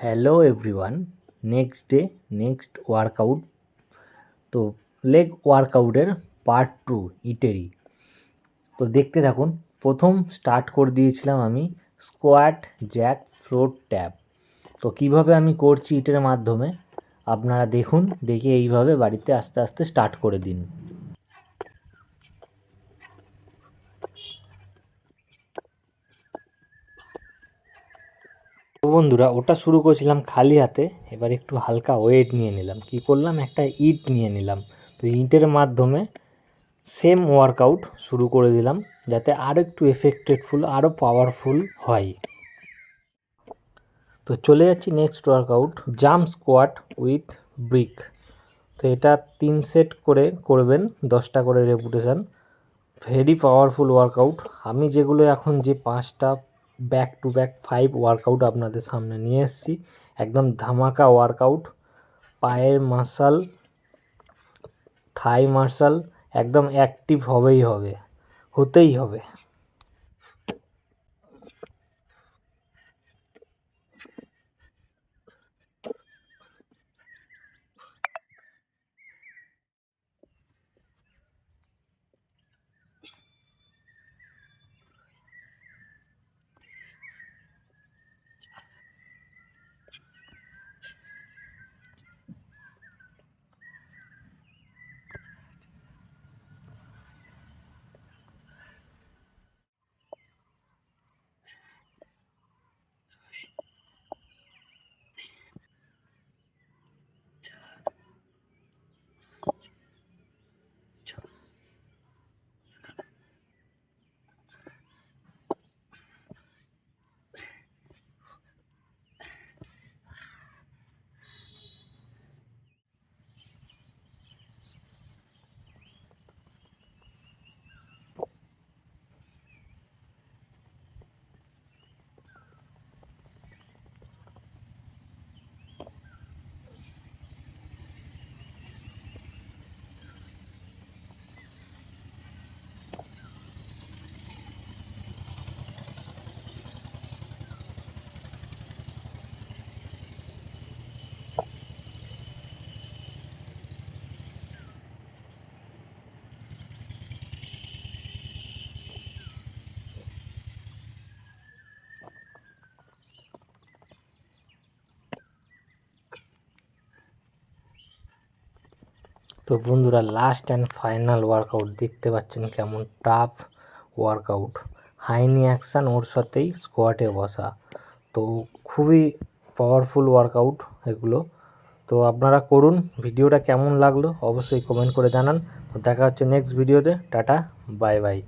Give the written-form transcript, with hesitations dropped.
Hello everyone, next day next workout. তো leg ওয়ার্কআউটের part 2 ইটেরই। তো দেখতে থাকুন। প্রথম স্টার্ট করে দিয়েছিলাম আমি স্কোয়াট জ্যাক ফ্লোর ট্যাপ। তো কিভাবে আমি করছি ইটের মাধ্যমে আপনারা দেখুন, দেখে এইভাবে বাড়িতে আস্তে আস্তে স্টার্ট করে দিন। তো বন্ধুরা, ওটা শুরু করেছিলাম খালি হাতে, এবার একটু হালকা ওয়েট নিয়ে নিলাম। কি করলাম, একটা ইট নিয়ে নিলাম। তো ইটের মাধ্যমে সেম ওয়ার্কআউট শুরু করে দিলাম, যাতে আরও একটু এফেক্টেডফুল, আরও পাওয়ারফুল হয়। তো চলে যাচ্ছি next workout, jump squat with brick. তো এটা 3 সেট করে করবেন, 10টা করে রেপুটেশন। Very powerful workout. আমি যেগুলো এখন যে 5টা ব্যাক টু ব্যাক 5 ওয়ার্কআউট আপনাদের সামনে নিয়ে এসেছি, একদম ধামাকা ওয়ার্কআউট। পায়ের মাসল, থাই মাসল একদম অ্যাক্টিভ হতেই হবে। তো বন্ধুরা, লাস্ট অ্যান্ড ফাইনাল ওয়ার্কআউট দেখতে পাচ্ছেন কেমন টাফ ওয়ার্কআউট। হাইনি অ্যাকশান, ওর সাথেই স্কোয়াটে বসা। তো খুবই পাওয়ারফুল ওয়ার্কআউট এগুলো। তো আপনারা করুন। ভিডিওটা কেমন লাগলো অবশ্যই কমেন্ট করে জানান। তো দেখা হচ্ছে নেক্সট ভিডিওতে। Tata, bye bye.